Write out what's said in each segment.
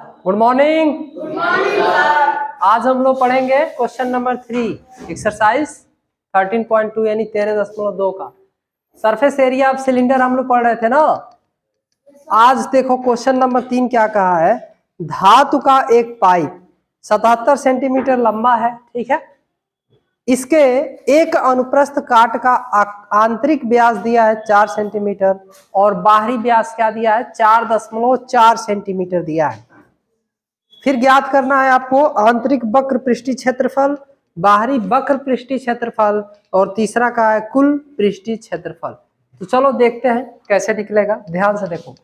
Good morning. Good morning sir. आज हम लोग पढ़ेंगे क्वेश्चन नंबर 3 एक्सरसाइज 13.2 यानी 13.2 का सरफेस एरिया ऑफ सिलेंडर हम लोग पढ़ रहे थे ना। आज देखो क्वेश्चन नंबर 3 क्या कहा है। धातु का एक पाइप 77 सेंटीमीटर लंबा है, ठीक है। इसके एक अनुप्रस्थ काट का आंतरिक व्यास दिया है 4 सेंटीमीटर और बाहरी व्यास क्या दिया है 4.4 सेंटीमीटर दिया है। फिर ज्ञात करना है आपको आंतरिक वक्र पृष्ठीय क्षेत्रफल, बाहरी वक्र पृष्ठीय क्षेत्रफल और तीसरा का है कुल पृष्ठीय क्षेत्रफल। तो चलो देखते हैं कैसे निकलेगा। ध्यान से देखो,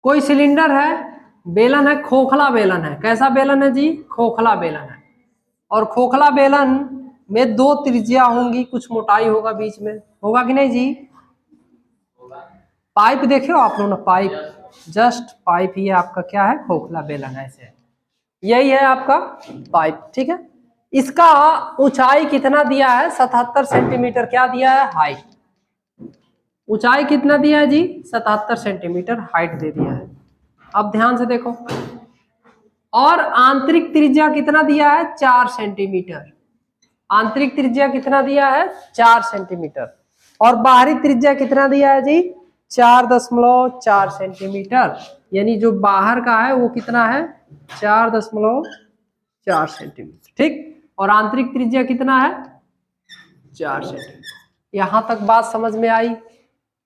कोई सिलेंडर है, बेलन है, खोखला बेलन है। कैसा बेलन है जी? खोखला बेलन है। और खोखला बेलन में 2 त्रिज्या होंगी, कुछ मोटाई होगा बीच में, होगा कि नहीं जी? पाइप देखे हो आप लोग ना, पाइप, जस्ट पाइप ही आपका क्या है, खोखला बेलन है। ऐसे यही है आपका पाइप, ठीक है। इसका ऊंचाई कितना दिया है? 77 सेंटीमीटर क्या दिया है? हाइट। ऊंचाई कितना दिया है जी? 77 सेंटीमीटर हाइट दे दिया है। अब ध्यान से देखो, और आंतरिक त्रिज्या कितना दिया है? 4 सेंटीमीटर। आंतरिक त्रिज्या कितना दिया है? 4 सेंटीमीटर। और बाहरी त्रिज्या कितना दिया है जी? 4.4 सेंटीमीटर। यानी जो बाहर का है वो कितना है? 4.4 सेंटीमीटर, ठीक। और आंतरिक त्रिज्या कितना है? 4 सेंटीमीटर। यहां तक बात समझ में आई?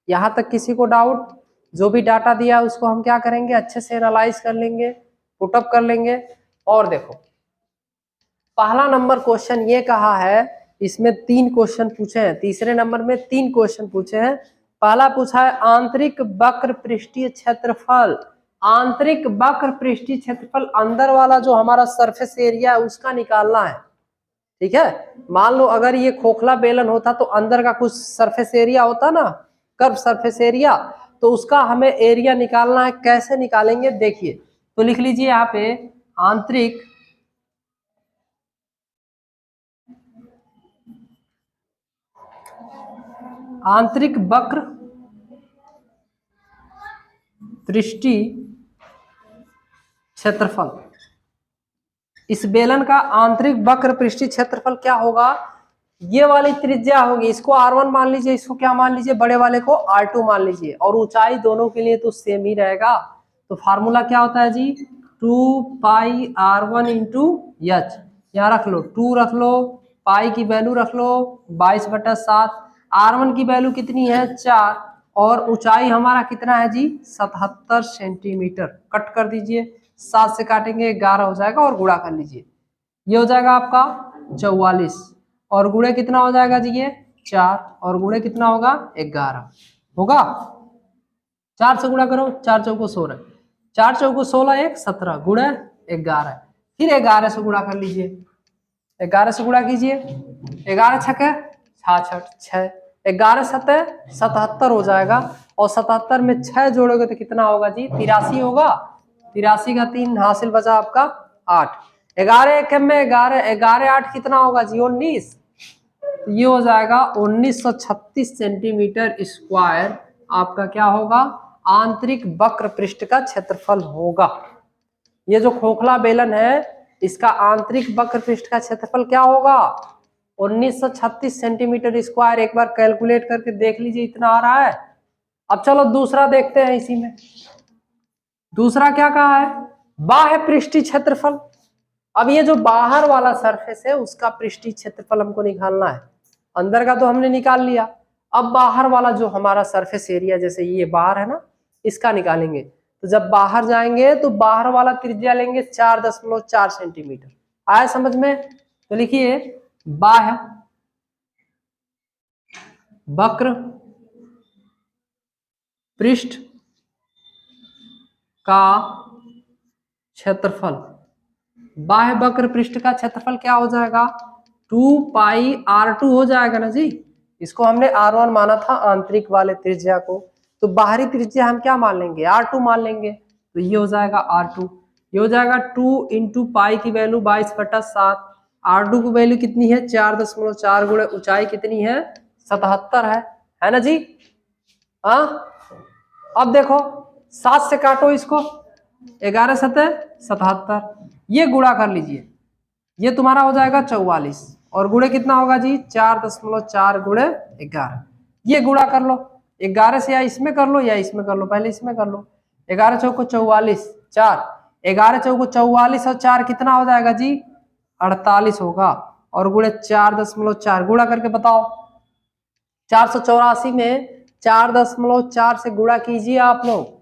यहां तक किसी को डाउट? जो भी डाटा दिया है उसको हम क्या करेंगे, अच्छे से एनालाइज कर लेंगे, पुटअप कर लेंगे। और देखो, पहला नंबर क्वेश्चन ये कहा है, इसमें 3 क्वेश्चन पूछे हैं। तीसरे नंबर में 3 क्वेश्चन पूछे हैं। पहला पूछा है आंतरिक वक्र पृष्ठीय क्षेत्रफल। आंतरिक वक्र पृष्ठीय क्षेत्रफल, अंदर वाला जो हमारा सरफेस एरिया है उसका निकालना है, ठीक है। मान लो अगर ये खोखला बेलन होता तो अंदर का कुछ सरफेस एरिया होता ना, कर्व सरफेस एरिया, तो उसका हमें एरिया निकालना है। कैसे निकालेंगे देखिए, तो लिख लीजिए यहाँ पे आंतरिक वक्र पृष्ठीय क्षेत्रफल। इस बेलन का आंतरिक वक्र पृष्ठीय क्षेत्रफल क्या होगा? ये वाली त्रिज्या होगी, इसको R1 मान लीजिए, इसको क्या मान लीजिए, बड़े वाले को R2 मान लीजिए। और ऊंचाई दोनों के लिए तो सेम ही रहेगा। तो फार्मूला क्या होता है जी? 2 पाई R1 इंटू H। यहाँ रख लो 2, रख लो पाई की वैल्यू रख लो 22/7। R1 की वैल्यू कितनी है? 4। और ऊंचाई हमारा कितना है जी? 77 सेंटीमीटर। कट कर दीजिए, 7 से काटेंगे 11 हो जाएगा और गुणा कर लीजिए, ये हो जाएगा आपका 44। और गुणे कितना हो जाएगा जी? ये 4 और गुणे कितना होगा? 11 होगा। 4 से गुणा करो, 4 चौको 16, 4 चौको 16, 1 17 गुणे 11। फिर 11 से गुणा कर लीजिए, 11 से गुणा कीजिए, 11 छके 66, 6 11 7 77 हो जाएगा। और 77 में 6 जोड़ोगे तो कितना होगा जी? 83 होगा। 83 का 3 हासिल बचा आपका 8। 11 एक में 11, 11 8 कितना होगा जी? 19। तो ये हो जाएगा 1936 सेंटीमीटर स्क्वायर आपका क्या होगा? आंतरिक वक्र पृष्ठ का क्षेत्रफल होगा। ये जो खोखला बेलन है इसका आंतरिक वक्र पृष्ठ का क्षेत्रफल क्या होगा? 1936 सेंटीमीटर स्क्वायर। एक बार कैलकुलेट करके देख लीजिए, इतना आ रहा है। अब चलो दूसरा देखते हैं। इसी में दूसरा क्या कहा है? बाह्य पृष्ठीय क्षेत्रफल। अब ये जो बाहर वाला सरफेस है उसका पृष्ठीय क्षेत्रफल हमको निकालना है। अंदर का तो हमने निकाल लिया, अब बाहर वाला जो हमारा सरफेस एरिया, जैसे ये बाहर है ना, इसका निकालेंगे। तो जब बाहर जाएंगे तो बाहर वाला त्रिज्या लेंगे 4.4 सेंटीमीटर। आया समझ में? तो लिखिए बाह्य वक्र पृष्ठ का क्षेत्रफल। बाह्य वक्र पृष्ठ का क्षेत्रफल क्या हो जाएगा? 2 पाई R2 हो जाएगा ना जी। इसको हमने R1 माना था आंतरिक वाले त्रिज्या को, तो बाहरी त्रिज्या हम क्या मान लेंगे? R2 मान लेंगे। तो ये हो जाएगा R2, ये हो जाएगा 2 इंटू पाई की वैल्यू 22/7। R2 की वैल्यू कितनी है? 4.4 गुणे ऊंचाई कितनी है? 77 है ना जी। हाँ, अब देखो 7 से काटो इसको, 11 सतह 77, ये गुणा कर लीजिए, ये तुम्हारा हो जाएगा 44 और गुणे कितना होगा जी 4.4 गुणे 11, ये गुणा कर लो 11 से, या इसमें कर लो या इसमें कर लो, पहले इसमें कर लो। 11 चौको 44, 4, 11 चौको 44 और 4 कितना हो जाएगा जी 48 होगा, और गुणे 4.4 गुणा करके बताओ। 484 में 4.4 से गुणा कीजिए आप लोग,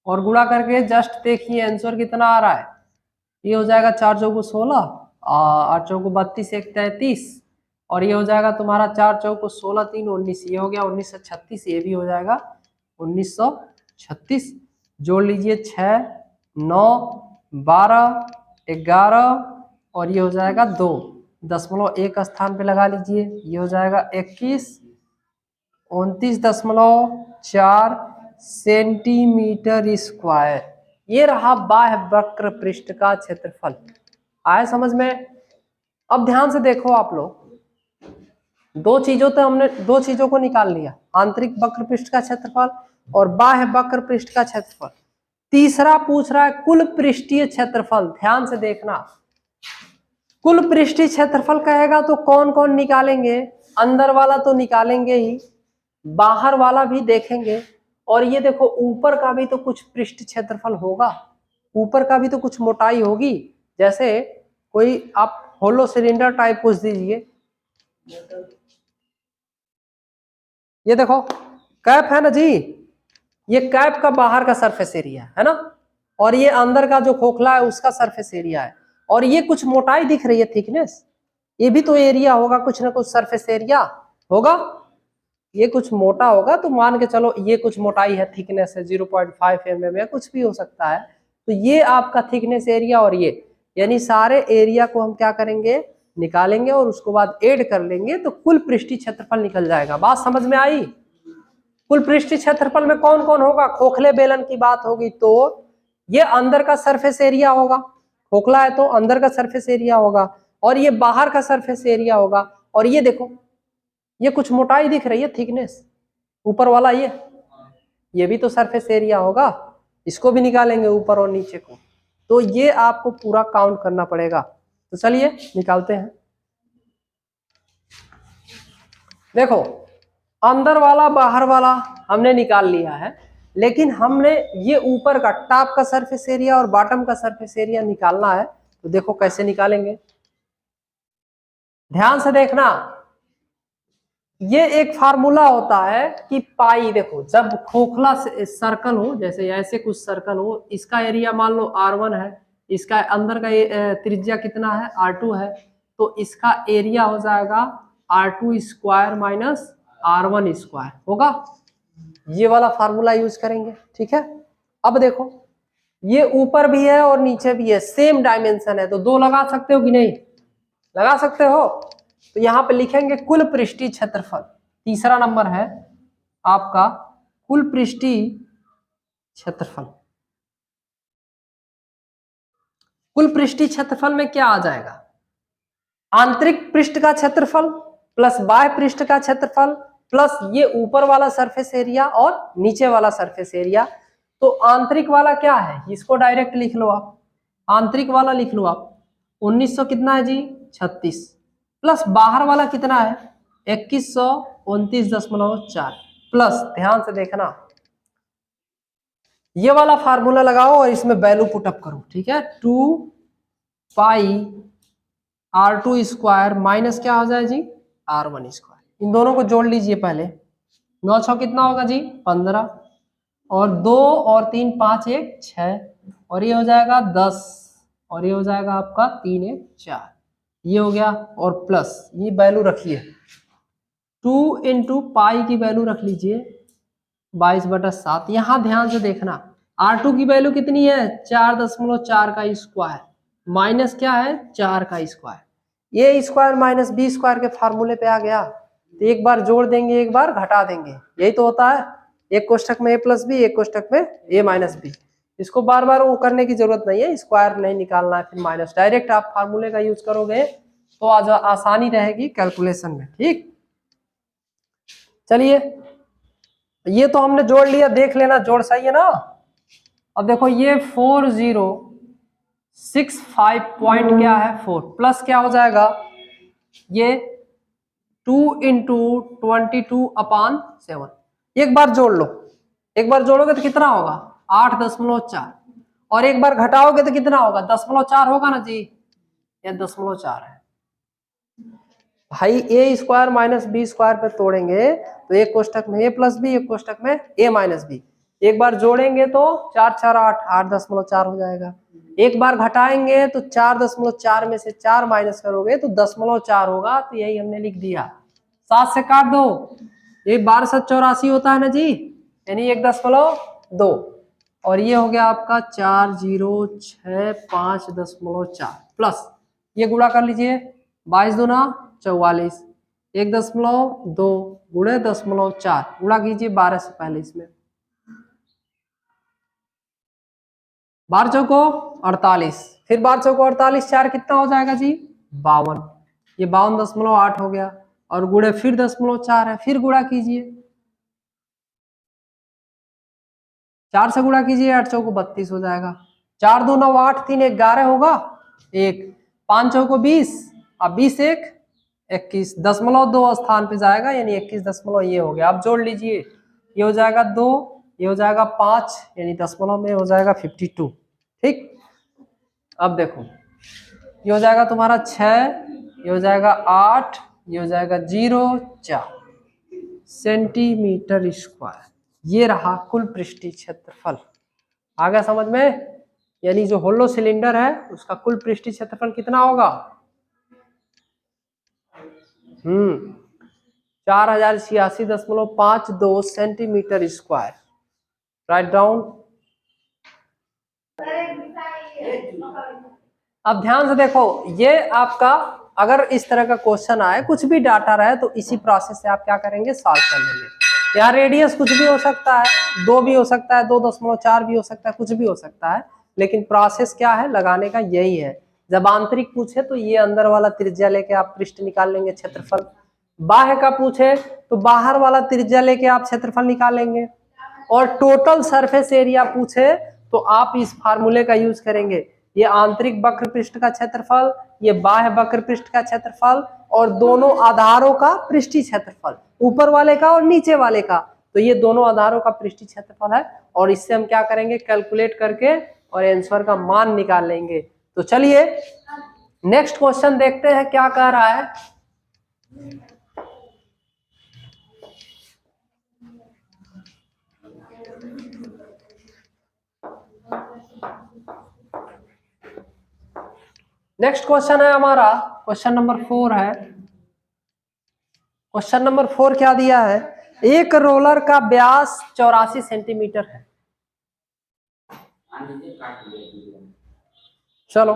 और गुणा करके जस्ट देखिए आंसर कितना आ रहा है। ये हो जाएगा 4 चौको 16, 8 चौको 32, 1 33, और ये हो जाएगा तुम्हारा 4 चौको 16, 3 19, ये हो गया 1936, ये भी हो जाएगा 1936। जोड़ लीजिए 6 9 12 11 और ये हो जाएगा 2, 0.1 स्थान पे लगा लीजिए, ये हो जाएगा 21, 29.4 सेंटीमीटर स्क्वायर। ये रहा बाह्य वक्र पृष्ठ का क्षेत्रफल। आए समझ में? अब ध्यान से देखो आप लोग, दो चीजों को निकाल लिया, आंतरिक वक्र पृष्ठ का क्षेत्रफल और बाह्य वक्र पृष्ठ का क्षेत्रफल। तीसरा पूछ रहा है कुल पृष्ठीय क्षेत्रफल। ध्यान से देखना, कुल पृष्ठीय क्षेत्रफल कहेगा तो कौन कौन निकालेंगे? अंदर वाला तो निकालेंगे ही, बाहर वाला भी देखेंगे, और ये देखो ऊपर का भी तो कुछ पृष्ठ क्षेत्रफल होगा, ऊपर का भी तो कुछ मोटाई होगी। जैसे कोई आप होलो सिलेंडर टाइप कुछ दीजिए, ये देखो कैप है ना जी, ये कैप का बाहर का सरफेस एरिया है ना, और ये अंदर का जो खोखला है उसका सरफेस एरिया है, और ये कुछ मोटाई दिख रही है, थिकनेस, ये भी तो एरिया होगा, कुछ ना कुछ सरफेस एरिया होगा, ये कुछ मोटा होगा तो मान के चलो ये कुछ मोटाई है, थिकनेस है 0.5 mm या कुछ भी हो सकता है, तो ये आपका थिकनेस एरिया, और ये यानी सारे एरिया को हम क्या करेंगे निकालेंगे और उसको बाद ऐड कर लेंगे तो कुल पृष्ठीय क्षेत्रफल निकल जाएगा। बात समझ में आई? कुल पृष्ठीय क्षेत्रफल में कौन कौन होगा? खोखले बेलन की बात होगी तो ये अंदर का सरफेस एरिया होगा, खोखला है तो अंदर का सरफेस एरिया होगा, और ये बाहर का सरफेस एरिया होगा, और ये देखो ये कुछ मोटाई दिख रही है, थिकनेस ऊपर वाला, ये भी तो सरफेस एरिया होगा, इसको भी निकालेंगे ऊपर और नीचे को, तो ये आपको पूरा काउंट करना पड़ेगा। तो चलिए निकालते हैं। देखो अंदर वाला बाहर वाला हमने निकाल लिया है, लेकिन हमने ये ऊपर का टॉप का सरफेस एरिया और बॉटम का सरफेस एरिया निकालना है, तो देखो कैसे निकालेंगे, ध्यान से देखना। ये एक फार्मूला होता है कि पाई, देखो जब खोखला सर्कल हो, जैसे ऐसे कुछ सर्कल हो, इसका एरिया मान लो R1 है, इसका अंदर का त्रिज्या कितना है R2 है, तो इसका एरिया हो जाएगा R2 square minus R1 square होगा। ये वाला फार्मूला यूज करेंगे, ठीक है। अब देखो ये ऊपर भी है और नीचे भी है, सेम डायमेंशन है, तो दो लगा सकते हो कि नहीं? लगा सकते हो। तो यहाँ पे लिखेंगे कुल पृष्ठीय क्षेत्रफल, तीसरा नंबर है आपका कुल पृष्ठीय क्षेत्रफल। कुल पृष्ठीय क्षेत्रफल में क्या आ जाएगा? आंतरिक पृष्ठ का क्षेत्रफल प्लस बाह्य पृष्ठ का क्षेत्रफल प्लस ये ऊपर वाला सरफेस एरिया और नीचे वाला सरफेस एरिया। तो आंतरिक वाला क्या है, इसको डायरेक्ट लिख लो आप, आंतरिक वाला लिख लो आप 1900 कितना है जी 36, प्लस बाहर वाला कितना है 2129.4 प्लस, ध्यान से देखना ये वाला फार्मूला लगाओ और इसमें वैल्यू पुटअप करो, ठीक है। 2 पाई R2 स्क्वायर माइनस क्या हो जाए जी R1 स्क्वायर, इन दोनों को जोड़ लीजिए पहले, 9 6 कितना होगा जी 15, और 2 और 3 5 1 6, और ये हो जाएगा 10, और ये हो जाएगा आपका 3 1 4, ये हो गया, और प्लस ये वैल्यू रखिए 2 इंटू पाई की वैल्यू रख लीजिए 22/7। यहाँ ध्यान से देखना R2 की वैल्यू कितनी है 4.4 का स्क्वायर माइनस क्या है 4 का स्क्वायर, ये स्क्वायर माइनस बी स्क्वायर के फार्मूले पे आ गया, तो एक बार जोड़ देंगे एक बार घटा देंगे, यही तो होता है। एक कोष्ठक में a प्लस बी, एक कोष्ठक में a माइनस बी, इसको बार बार वो करने की जरूरत नहीं है, स्क्वायर नहीं निकालना है फिर माइनस, डायरेक्ट आप फार्मूले का यूज करोगे तो आज आसानी रहेगी कैलकुलेशन में, ठीक। चलिए ये तो हमने जोड़ लिया, देख लेना जोड़ सही है ना। अब देखो ये 4065 पॉइंट क्या है 4 प्लस क्या हो जाएगा ये 2 इंटू 22/7। एक बार जोड़ लो, एक बार जोड़ोगे तो कितना होगा 8.4 और एक बार घटाओगे तो कितना होगा 0.4 होगा ना जी, ये 0.4 है भाई। ए स्क्वायर माइनस बी स्क्वायर पे तोड़ेंगे तो एक कोष्टक में ए प्लस बी, एक कोष्टक में ए माइनस बी। एक बार जोड़ेंगे तो 4 4 8 8.4 हो जाएगा। एक बार घटाएंगे तो 4.4 में से 4 माइनस करोगे तो 0.4 होगा। तो यही हमने लिख दिया। 7 से काट दो, ये 1284 होता है ना जी, यानी 1.2 और ये हो गया आपका 4065.4 प्लस ये गुणा कर लीजिए 22 दूना 44 1.2 गुणे 0.4 गुणा कीजिए 12 से पहले इसमें 12 चौको 48 फिर 12 चौको 48 4 कितना हो जाएगा जी 52। ये 52.8 हो गया और गुणे फिर 0.4 है, फिर गुणा कीजिए 4 से गुणा कीजिए 8 चौको 32 हो जाएगा। 4 2 9 8 3 11 होगा, एक 5 चौको 20 अब 20 1 21.2 स्थान पे जाएगा यानी 21 ये हो गया। अब जोड़ लीजिए, ये हो जाएगा 2, ये हो जाएगा 5 यानी दशमलव में हो जाएगा 52। ठीक, अब देखो ये हो जाएगा तुम्हारा 6, ये हो जाएगा 8, ये हो जाएगा 0.4 सेंटीमीटर स्क्वायर। ये रहा कुल पृष्ठीय क्षेत्रफल। आ गया समझ में? यानी जो होलो सिलेंडर है उसका कुल पृष्ठीय क्षेत्रफल कितना होगा 4086.52 सेंटीमीटर स्क्वायर। Write down. अब ध्यान से देखो, ये आपका अगर इस तरह का क्वेश्चन आए, कुछ भी डाटा रहे तो इसी प्रोसेस से आप क्या करेंगे सॉल्व कर लेंगे। यहाँ रेडियस कुछ भी हो सकता है, 2 भी हो सकता है, 2.4 भी हो सकता है, कुछ भी हो सकता है, लेकिन प्रोसेस क्या है लगाने का यही है। जब आंतरिक पूछे तो ये अंदर वाला त्रिज्या लेके आप पृष्ठ निकाल लेंगे क्षेत्रफल, बाह्य का पूछे तो बाहर वाला त्रिज्या लेके आप क्षेत्रफल निकालेंगे, और टोटल सरफेस एरिया पूछे तो आप इस फार्मूले का यूज करेंगे। ये आंतरिक वक्र पृष्ठ का क्षेत्रफल, ये बाह्य वक्र पृष्ठ का क्षेत्रफल और दोनों आधारों का पृष्ठीय क्षेत्रफल, ऊपर वाले का और नीचे वाले का, तो ये दोनों आधारों का पृष्ठीय क्षेत्रफल है। और इससे हम क्या करेंगे कैलकुलेट करके और आंसर का मान निकाल लेंगे। तो चलिए नेक्स्ट क्वेश्चन देखते हैं क्या कह रहा है। नेक्स्ट क्वेश्चन है हमारा क्वेश्चन नंबर 4 है। क्वेश्चन नंबर 4 क्या दिया है, एक रोलर का व्यास 84 सेंटीमीटर है। चलो